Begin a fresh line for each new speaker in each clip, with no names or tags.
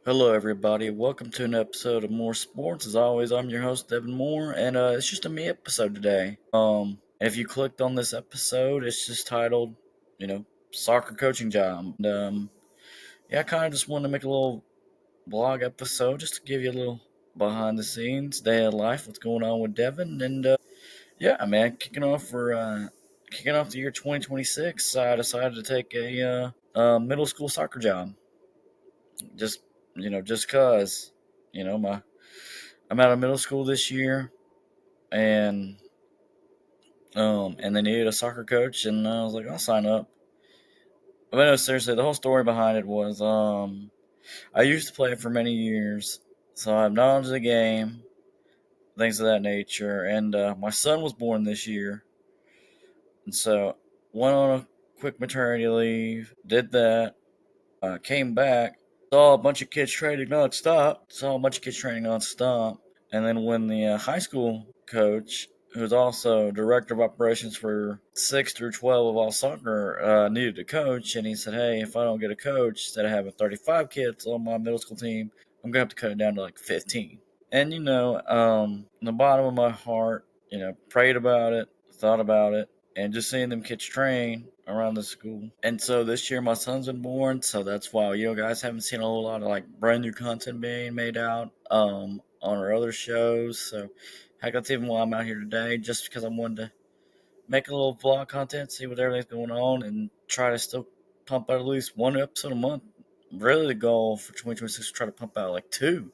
Hello, everybody. Welcome to an episode of More Sports. As always, I'm your host, Devin Moore, and it's just a me episode today. If you clicked on this episode, it's just titled, soccer coaching job. I kind of just wanted to make a little blog episode just to give you a little behind the scenes, day of life, what's going on with Devin, and yeah, man, kicking off the year 2026. I decided to take a middle school soccer job. Just just cause, my I'm out of middle school this year, and and they needed a soccer coach, and I was like, I'll sign up. But no, seriously, the whole story behind it was I used to play it for many years, so I have knowledge of the game, things of that nature. And my son was born this year, and so went on a quick maternity leave, did that, came back, saw a bunch of kids training nonstop. And then when the high school coach, who's also director of operations for 6 through 12 of all soccer, needed a coach, and he said, "Hey, if I don't get a coach, instead of having 35 kids on my middle school team, I'm gonna have to cut it down to like 15." And in the bottom of my heart, prayed about it, thought about it, and just seeing them kids train around the school. And so this year my son's been born, so that's why guys haven't seen a whole lot of like brand new content being made out on our other shows. So heck, that's even why I'm out here today, just because I wanted to make a little vlog content, see what everything's going on, and try to still pump out at least one episode a month. Really, the goal for 2026 is to try to pump out like two,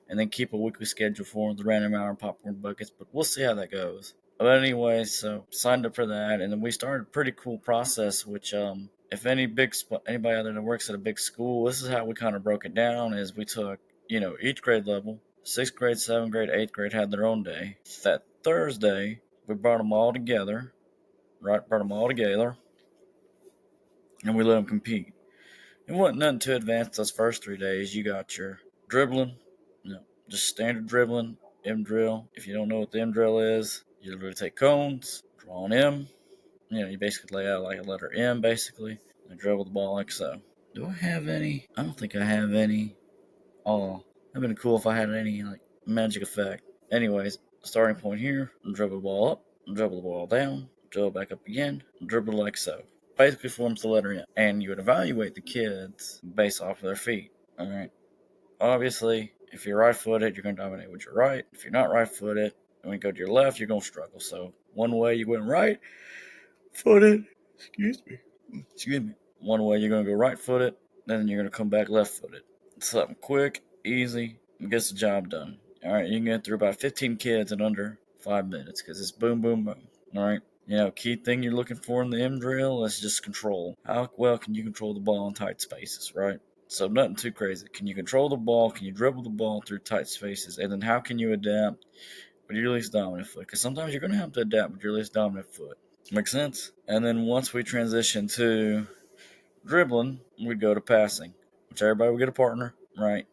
and then keep a weekly schedule for the random hour popcorn buckets. But we'll see how that goes. But anyway, so signed up for that, and then we started a pretty cool process. Which, if anybody out there that works at a big school, this is how we kind of broke it down. Is we took each grade level, sixth grade, seventh grade, eighth grade had their own day. That Thursday, we brought them all together, right? Brought them all together, and we let them compete. It wasn't nothing too advanced those first 3 days. You got your dribbling, just standard dribbling, M drill. If you don't know what the M drill is, you literally take cones, draw an M. You basically lay out like a letter M, basically, and dribble the ball like so. Do I have any? I don't think I have any. Oh, that'd been cool if I had any like magic effect. Anyways, starting point here, dribble the ball up, dribble the ball down, dribble back up again, dribble like so. Basically forms the letter M. And you would evaluate the kids based off of their feet. Alright. Obviously, if you're right footed, you're going to dominate with your right. If you're not right footed, when you go to your left, you're going to struggle. So, one way you went right footed, excuse me. One way you're going to go right footed, then you're going to come back left footed. Something quick, easy, and gets the job done. Alright, you can get through about 15 kids in under 5 minutes because it's boom, boom, boom. Alright. Key thing you're looking for in the M drill is just control. How well can you control the ball in tight spaces, right? So nothing too crazy. Can you control the ball? Can you dribble the ball through tight spaces? And then how can you adapt with your least dominant foot? Because sometimes you're going to have to adapt with your least dominant foot. Make sense? And then once we transition to dribbling, we'd go to passing, which everybody would get a partner, right?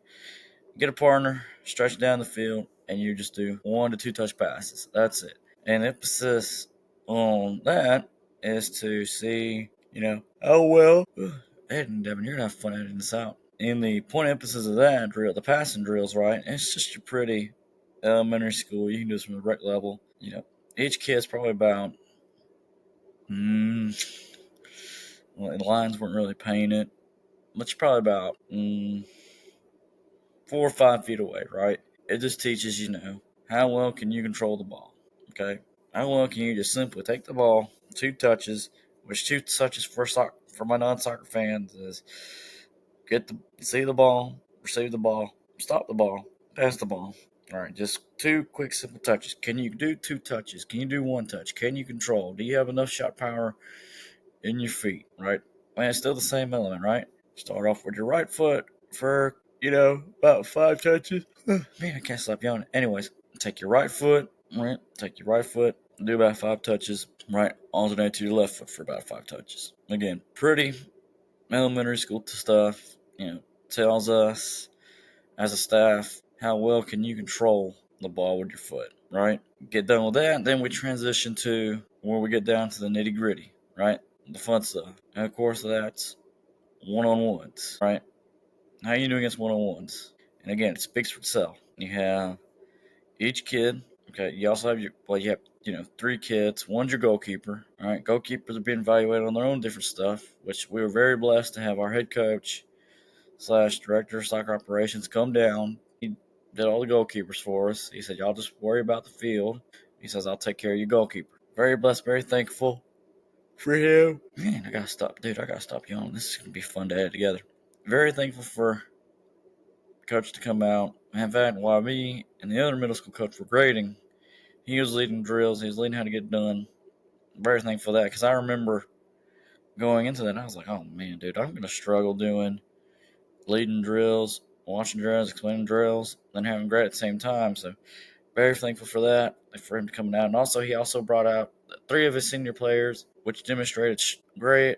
Get a partner, stretch down the field, and you just do 1 to 2 touch passes. That's it. And emphasis on that is to see, oh well. Ed and Devin, you're gonna have fun editing this out. In the point emphasis of that drill, the passing drills, right? It's just your pretty elementary school. You can do this from the rec level. Each kid's probably about, well, the lines weren't really painted, but you're probably about 4 or 5 feet away, right? It just teaches how well can you control the ball. Okay, how well can you just simply take the ball, 2 touches, which 2 touches for my non-soccer fans is see the ball, receive the ball, stop the ball, pass the ball. All right, just 2 quick, simple touches. Can you do 2 touches? Can you do 1 touch? Can you control? Do you have enough shot power in your feet? Right? Man, it's still the same element, right? Start off with your right foot for about 5 touches. Man, I can't stop yawning. Anyways, take your right foot, right? Take your right foot, do about 5 touches, right? Alternate to your left foot for about 5 touches. Again, pretty elementary school stuff. Tells us as a staff how well can you control the ball with your foot, right? Get done with that, then we transition to where we get down to the nitty gritty, right? The fun stuff. And of course, that's one-on-ones, right? how you do against one-on-ones. And again, it speaks for itself. You have each kid. Okay, you also have you have 3 kids. One's your goalkeeper. All right, goalkeepers are being evaluated on their own different stuff, which we were very blessed to have our head coach slash director of soccer operations come down. He did all the goalkeepers for us. He said, "Y'all just worry about the field." He says, "I'll take care of your goalkeeper." Very blessed, very thankful for him. Man, I gotta stop, dude. I gotta stop yawning. This is gonna be fun to edit together. Very thankful for coach to come out. In fact, while me and the other middle school coach were grading, he was leading drills. He was leading how to get done. Very thankful for that because I remember going into that, I was like, "Oh man, dude, I'm gonna struggle doing leading drills, watching drills, explaining drills, then having grade at the same time." So very thankful for that, for him coming out. And also, he also brought out 3 of his senior players, which demonstrated great,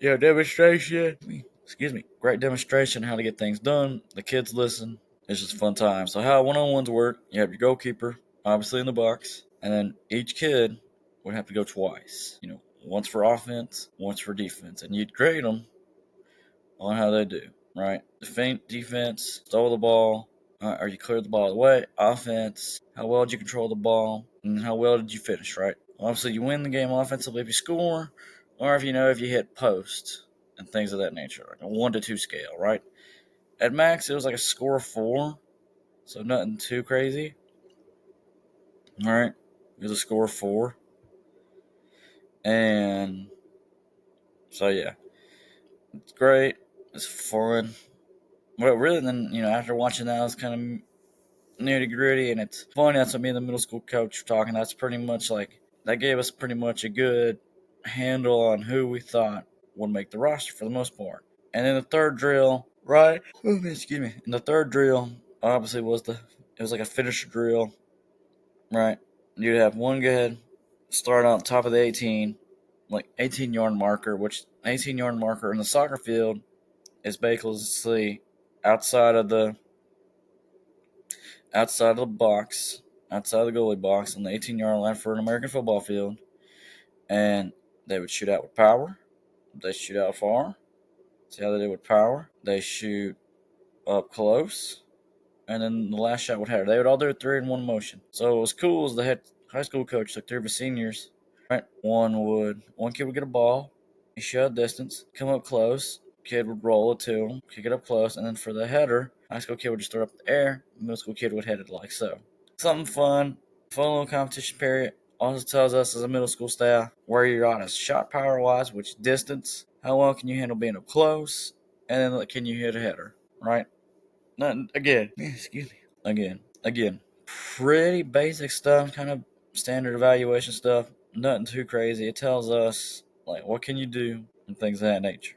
demonstration. Excuse me, great demonstration how to get things done. The kids listen. It's just a fun time. So how one-on-ones work? You have your goalkeeper, obviously in the box, and then each kid would have to go twice. Once for offense, once for defense, and you'd grade them on how they do. Right? Defense, stole the ball, or you cleared the ball away. Offense, how well did you control the ball, and how well did you finish? Right? Obviously, you win the game offensively if you score, or if you hit post and things of that nature, like a 1-to-2 scale. Right? At max, it was like a score of 4, so nothing too crazy. All right, it was a score of 4, and so yeah, it's great. It's fun. But really, then after watching that, I was kind of nitty gritty, and it's funny. That's what me and the middle school coach were talking. That's pretty much like that gave us pretty much a good handle on who we thought would make the roster for the most part. And then the third drill, right? Excuse me. And the third drill obviously it was like a finisher drill, right? You'd have one guy start on top of the 18, like 18-yard marker, which 18-yard marker in the soccer field is basically outside of the box, outside of the goalie box on the 18-yard line for an American football field. And they would shoot out with power. They shoot out far. See how they do with power? They shoot up close. And then the last shot would have. They would all do it 3 in 1 motion. So what was cool is the head high school coach took 3 of his seniors. Right? One kid would get a ball. He shot distance, come up close. Kid would roll it to him, kick it up close, and then for the header, high school kid would just throw it up in the air. Middle school kid would head it like so. Something fun little competition period. Also tells us as a middle school staff where you're on as shot power wise, which distance, how well can you handle being up close, and then can you hit a header, right? Nothing, again, excuse me, again, pretty basic stuff, kind of standard evaluation stuff. Nothing too crazy. It tells us like what can you do and things of that nature,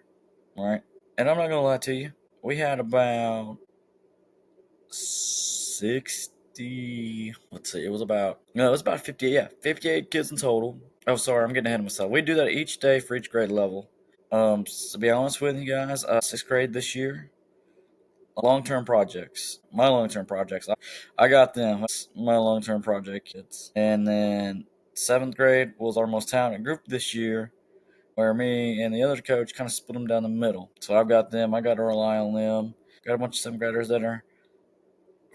right? And I'm not gonna lie to you, we had about 60. Let's see, it was about 58. Yeah, 58 kids in total. Oh, sorry, I'm getting ahead of myself. We do that each day for each grade level. To be honest with you guys, 6th grade this year, long-term projects. My long-term projects. I got them. That's my long-term project kids. And then 7th grade was our most talented group this year, where me and the other coach kind of split them down the middle. So I've got them. I got to rely on them. Got a bunch of 7th graders that are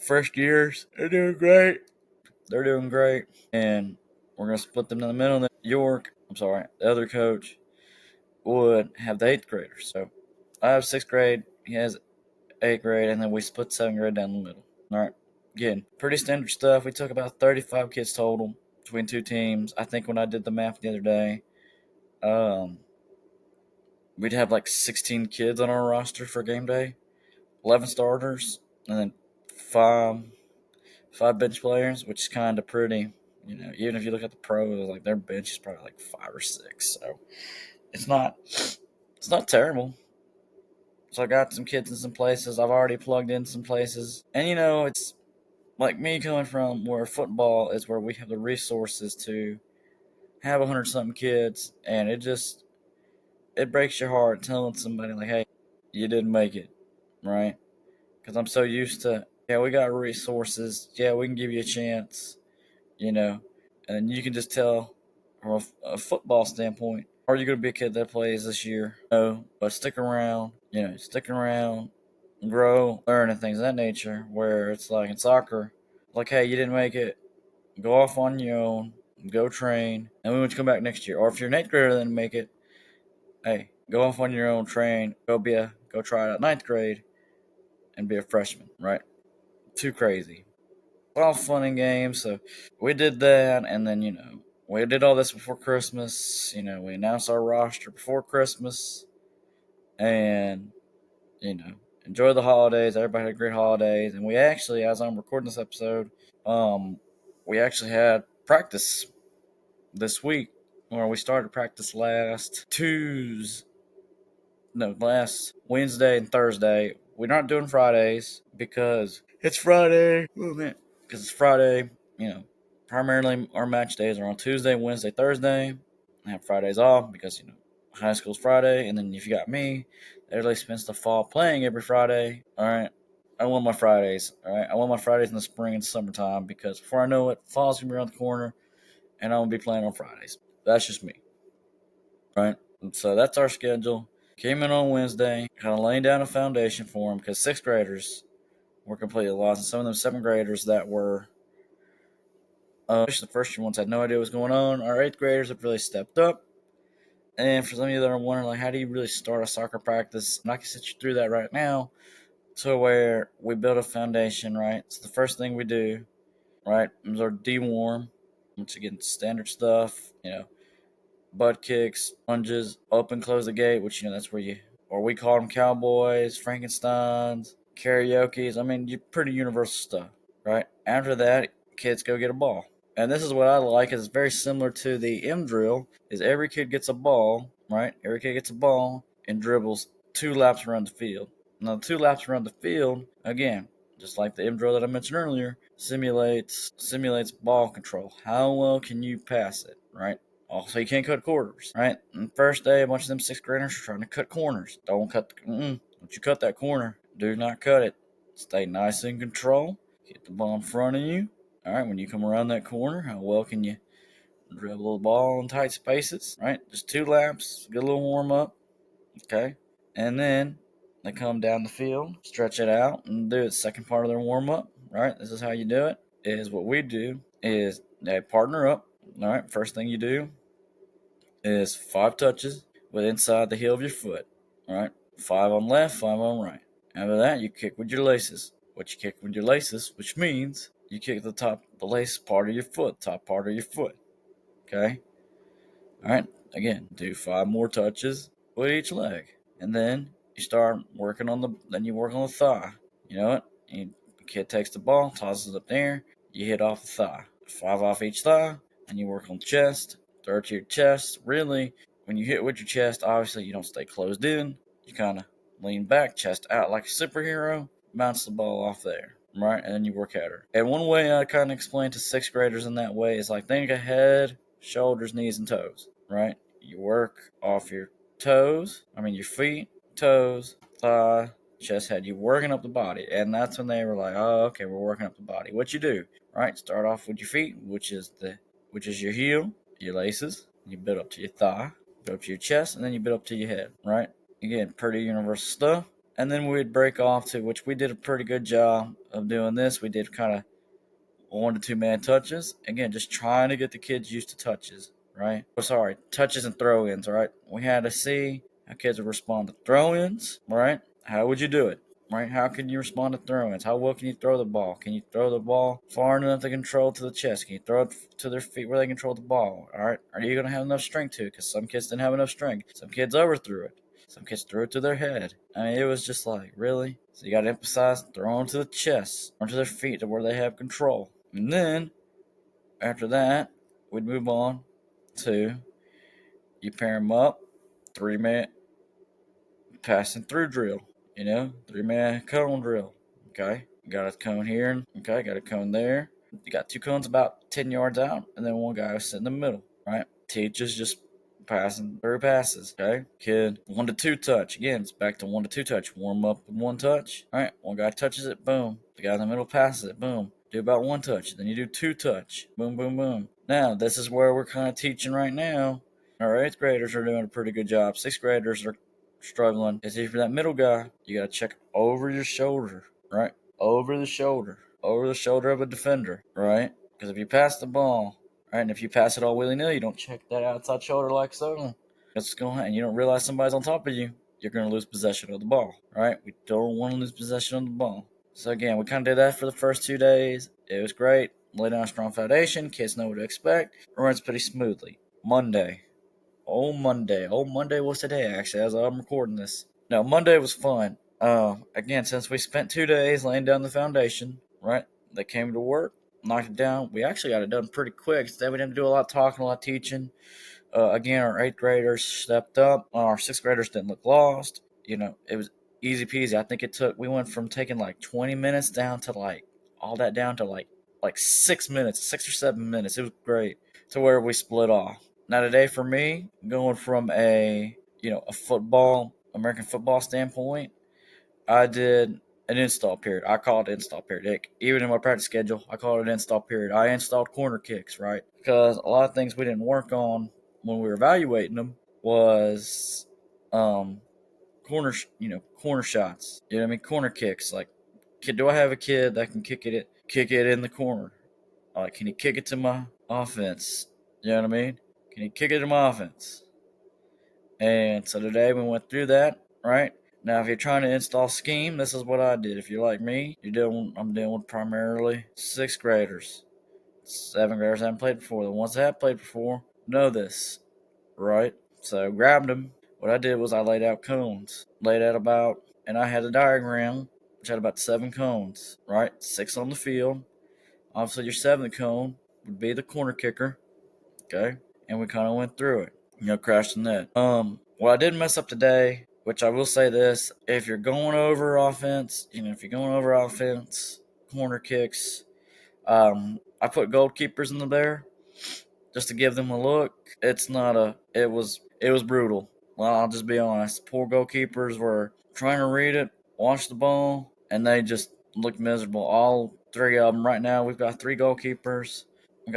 first years. They're doing great. And we're gonna split them down the middle. And then the other coach would have the 8th graders. So I have 6th grade. He has 8th grade, and then we split 7th grade down the middle. All right. Again, pretty standard stuff. We took about 35 kids total between 2 teams. I think when I did the math the other day, we'd have like 16 kids on our roster for game day, 11 starters, and then five bench players, which is kind of pretty. Even if you look at the pros, like their bench is probably like 5 or 6. So it's not terrible. So I got some kids in some places. I've already plugged in some places, and it's like me coming from where football is where we have the resources to have 100 something kids, and it breaks your heart telling somebody like, hey, you didn't make it, right? Because I'm so used to, yeah, we got resources, yeah, we can give you a chance, and you can just tell from a football standpoint, are you going to be a kid that plays this year? No, but stick around, stick around. grow, learn, and things of that nature. Where it's like in soccer, like, hey, you didn't make it, go off on your own, go train, and we want you to come back next year. Or if you're an eighth grader and didn't make it, hey, go off on your own, train, go try it out ninth grade, and be a freshman, right? Too crazy. All fun and games. So we did that, and then we did all this before Christmas. We announced our roster before Christmas, and you know, enjoy the holidays. Everybody had great holidays, and we actually, as I'm recording this episode, um, we actually had practice this week, where we started practice last Wednesday and Thursday. We're not doing Fridays because it's Friday. Oh man, because it's Friday. Primarily our match days are on Tuesday, Wednesday, Thursday. I have Fridays off because high school's Friday, and then if you got me, everybody spends the fall playing every Friday. All right, I want my Fridays. All right, I want my Fridays in the spring and summertime because before I know it, fall's gonna be around the corner, and I'm gonna be playing on Fridays. That's just me, right? And so that's our schedule. Came in on Wednesday, kind of laying down a foundation for them because sixth graders were completely lost, and some of them seventh graders that were the first year ones had no idea what was going on. Our eighth graders have really stepped up. And for some of you that are wondering, like, how do you really start a soccer practice? And I can sit you through that right now to where we build a foundation, right? So the first thing we do, right, is our deworm, which again, standard stuff, butt kicks, lunges, open, close the gate, which, that's where or we call them cowboys, Frankensteins, karaoke's. I mean, pretty universal stuff, right? After that, kids go get a ball. And this is what I like, is it's very similar to the M drill, is every kid gets a ball, right? Every kid gets a ball and dribbles 2 laps around the field. Now, 2 laps around the field, again, just like the M drill that I mentioned earlier, simulates ball control. How well can you pass it, right? Also, you can't cut corners, right? And first day, a bunch of them sixth graders are trying to cut corners. Don't you cut that corner. Do not cut it. Stay nice in control. Get the ball in front of you. All right, when you come around that corner, how well can you dribble the ball in tight spaces, right? Just 2 laps, get a little warm up, okay? And then they come down the field, stretch it out, and do the second part of their warm up, right? This is how you do it. Is what we do is they partner up. All right, first thing you do is 5 touches with inside the heel of your foot. All right, 5 on left, 5 on right. After that, you kick with your laces. What you kick with your laces, which means you kick the lace part of your foot, top part of your foot. Okay. All right. Again, do 5 more touches with each leg, and then you start working on you work on the thigh. You know what? The kid takes the ball, tosses it up there. You hit off the thigh. 5 off each thigh, and you work on the chest. Throw it to your chest. Really, when you hit with your chest, obviously you don't stay closed in. You kind of lean back, chest out like a superhero. Bounce the ball off there, right? And then you work at her. And one way I kind of explain to sixth graders in that way is like, think ahead, shoulders, knees, and toes, right? You work off your your feet, toes, thigh, chest, head. You're working up the body. And that's when they were like, oh, okay, we're working up the body. What you do, right? Start off with your feet, which is your heel, your laces. You build up to your thigh, build up to your chest, and then you build up to your head, right? Again, pretty universal stuff. And then we'd break off to, which we did a pretty good job of doing this. We did kind of 1 to 2 man touches. Again, just trying to get the kids used to touches, right? Touches and throw-ins, right? We had to see how kids would respond to throw-ins, right? How would you do it, right? How can you respond to throw-ins? How well can you throw the ball? Can you throw the ball far enough to control to the chest? Can you throw it to their feet where they control the ball, all right? Are you going to have enough strength to it? Because some kids didn't have enough strength. Some kids overthrew it. Some kids threw it to their head. I mean, it was just like, really? So you got to emphasize throwing to the chest or to their feet to where they have control. And then, after that, we'd move on to you pair them up, 3 man passing through drill, 3-man cone drill. Okay, got a cone here, okay, got a cone there. You got 2 cones about 10 yards out, and then one guy was sitting in the middle, right? Teaches just passing through passes, okay? Kid, 1 to 2 touch. Again, it's back to 1 to 2 touch. Warm up with 1 touch. All right, one guy touches it, boom. The guy in the middle passes it, boom. Do about 1 touch, then you do 2 touch. Boom, boom, boom. Now, this is where we're kind of teaching right now. Our eighth graders are doing a pretty good job. Sixth graders are struggling is if you're that middle guy, you gotta check over your shoulder, right? Over the shoulder of a defender, right? Because if you pass the ball, right, and if you pass it all willy nilly, you don't check that outside shoulder like so. That's going, and you don't realize somebody's on top of you. You're gonna lose possession of the ball, right? We don't want to lose possession of the ball. So again, we kind of did that for the first 2 days. It was great. Laid down a strong foundation. Kids know what to expect. It runs pretty smoothly. Monday. Monday. Monday was today, actually, as I'm recording this. No, Monday was fun. Again, since we spent 2 days laying down the foundation, right? They came to work, knocked it down. We actually got it done pretty quick. Instead, we didn't do a lot of talking, a lot of teaching. Again, our 8th graders stepped up. Our 6th graders didn't look lost. It was easy peasy. I think we went from taking like 20 minutes down to all that down to like 6 minutes, 6 or 7 minutes. It was great to where we split off. Now today for me, going from a American football standpoint, I did an install period. I call it install period. Even in my practice schedule, I call it an install period. I installed corner kicks, right? Because a lot of things we didn't work on when we were evaluating them was corner shots. You know what I mean? Corner kicks. Like, do I have a kid that can kick it in the corner? Like, can he kick it to my offense? You know what I mean? Can he kick it to my offense? And so today we went through that, right? Now, if you're trying to install scheme, this is what I did. If you're like me, I'm dealing with primarily 6th graders. 7th graders haven't played before. The ones that have played before know this, right? So grabbed them. What I did was I laid out cones. And I had a diagram which had about 7 cones, right? 6 on the field. Obviously, your 7th cone would be the corner kicker, okay? And we kind of went through it. Crashed the net. What I did mess up today, which I will say this, if you're going over offense, corner kicks, I put goalkeepers in there just to give them a look. It was brutal. Well, I'll just be honest. Poor goalkeepers were trying to read it, watch the ball, and they just looked miserable. All 3 of them right now. We've got 3 goalkeepers. And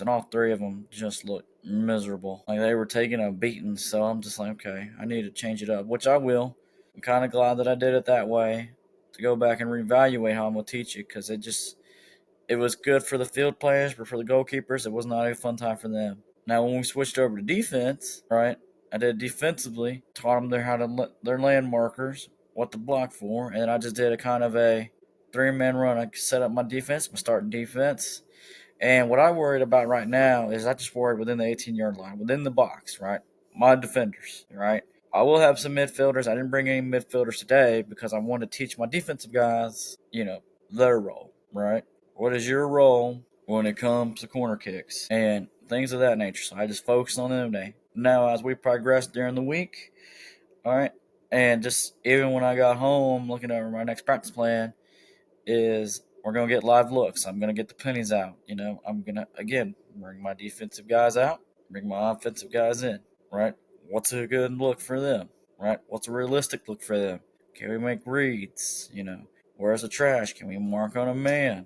all 3 of them just look miserable. Like they were taking a beating. So I'm just like, okay, I need to change it up, which I will. I'm kind of glad that I did it that way to go back and reevaluate how I'm gonna teach it, because it was good for the field players, but for the goalkeepers, it was not a fun time for them. Now, when we switched over to defense, right, I did defensively, taught them their land markers, what to block for, and I just did a kind of a 3-man run. I set up my defense, my starting defense. And what I worried about right now is I just worried within the 18-yard line, within the box, right? My defenders, right? I will have some midfielders. I didn't bring any midfielders today because I want to teach my defensive guys, their role, right? What is your role when it comes to corner kicks and things of that nature? So I just focused on them today. Now, as we progress during the week, all right, and just even when I got home looking over my next practice plan, is we're going to get live looks. I'm going to get the pennies out. I'm going to, again, bring my defensive guys out, bring my offensive guys in, right? What's a good look for them, right? What's a realistic look for them? Can we make reads? Where's the trash? Can we mark on a man?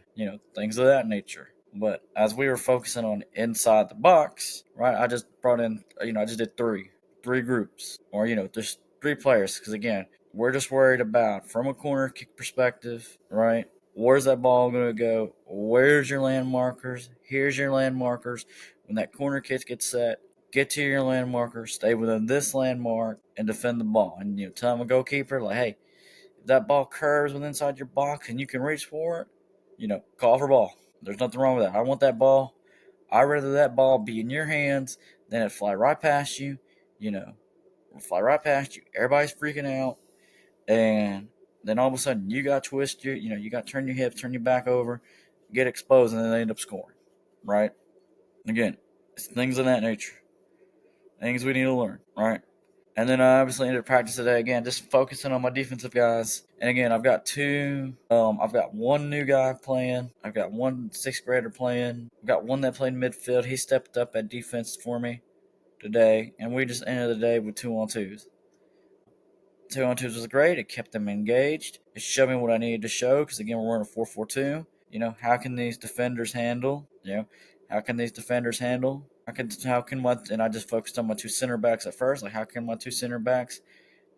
Things of that nature. But as we were focusing on inside the box, right, I just brought in, I just did three groups, or, just 3 players. Because again, we're just worried about, from a corner kick perspective, right? Where's that ball going to go? Where's your land markers? Here's your land markers. When that corner kick gets set, get to your land marker, stay within this landmark, and defend the ball. And, tell a goalkeeper, like, hey, if that ball curves within inside your box and you can reach for it, call for ball. There's nothing wrong with that. I want that ball. I'd rather that ball be in your hands than it fly right past you, fly right past you. Everybody's freaking out. And then all of a sudden you got to twist you got to turn your hips, turn your back over, get exposed, and then they end up scoring, right? Again, it's things of that nature. Things we need to learn, right? And then I obviously ended practice today again, just focusing on my defensive guys. And again, I've got 2. I've got 1 new guy playing. I've got 1 6th grader playing. I've got 1 that played midfield. He stepped up at defense for me today, and we just ended the day with 2-on-2s. 2-on-2s was great. It kept them engaged. It showed me what I needed to show, because again, we're running a 4-4-2. How can these defenders handle? How can these defenders handle? And I just focused on my 2 center backs at first. Like, how can my 2 center backs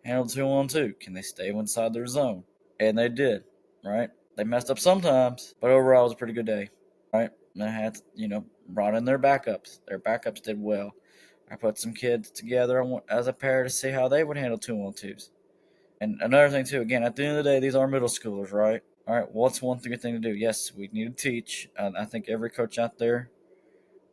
handle 2-on-2? Can they stay inside their zone? And they did, right? They messed up sometimes, but overall it was a pretty good day, right? And I had, brought in their backups. Their backups did well. I put some kids together as a pair to see how they would handle 2-on-2s. And another thing too, again, at the end of the day, these are middle schoolers, right? All right, what's one good thing to do? Yes, we need to teach. I think every coach out there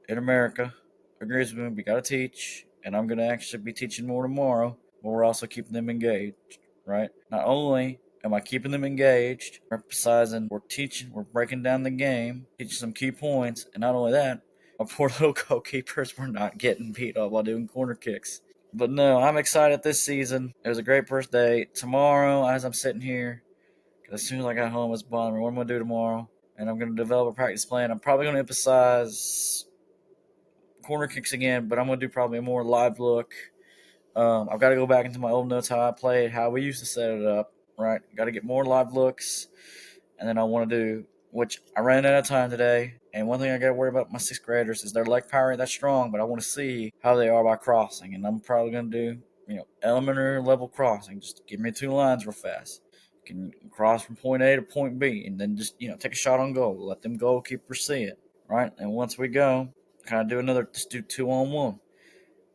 in America agrees with me. We got to teach, and I'm going to actually be teaching more tomorrow. But we're also keeping them engaged, right? Not only am I keeping them engaged, we're emphasizing, we're teaching, we're breaking down the game, teaching some key points, and not only that, our poor little goalkeepers were not getting beat up while doing corner kicks. But no, I'm excited this season. It was a great first day. Tomorrow, as I'm sitting here, as soon as I got home, it's bothering me. What am I going to do tomorrow? And I'm going to develop a practice plan. I'm probably going to emphasize corner kicks again, but I'm going to do probably a more live look. I've got to go back into my old notes, how I played, how we used to set it up, right? Got to get more live looks. And then I want to do, which I ran out of time today. And one thing I got to worry about my sixth graders is their leg power ain't that strong, but I want to see how they are by crossing. And I'm probably going to do, elementary level crossing. Just give me 2 lines real fast. You can cross from point A to point B, and then just, take a shot on goal. Let them goalkeepers see it, right? And once we go, kind of do another, just do 2-on-1.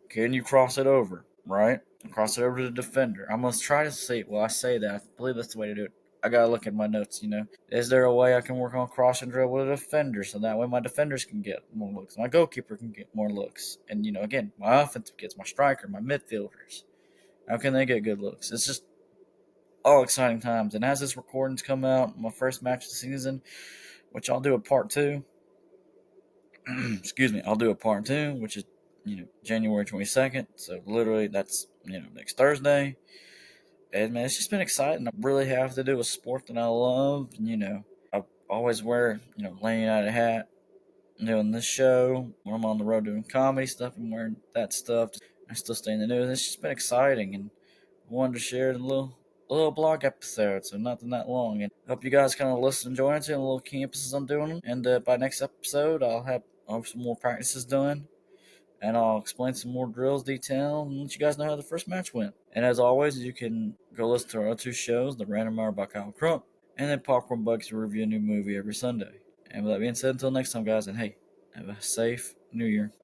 Can you cross it over, right? Cross it over to the defender. I'm going to try to see. Well, I say that. I believe that's the way to do it. I got to look at my notes. Is there a way I can work on cross and dribble with a defender so that way my defenders can get more looks? My goalkeeper can get more looks. And, again, my offensive kids, my striker, my midfielders, how can they get good looks? It's just all exciting times. And as this recording's come out, my first match of the season, which I'll do a part two. Excuse me, I'll do a part two, which is January 22nd. So literally, that's next Thursday. And man, it's just been exciting. I really have to do a sport that I love. I always wear laying out a hat doing this show when I'm on the road doing comedy stuff. I'm wearing that stuff. I still stay in the news. It's just been exciting, and I wanted to share it a little blog episode, so nothing that long. And hope you guys kind of listen and join it to the little campuses I'm doing. And by next episode, I'll have some more practices done, and I'll explain some more drills, detail, and let you guys know how the first match went. And as always, you can go listen to our other 2 shows, The Random Hour by Kyle Crump, and then Popcorn Bugs review a new movie every Sunday. And with that being said, until next time, guys, and hey, have a safe New Year.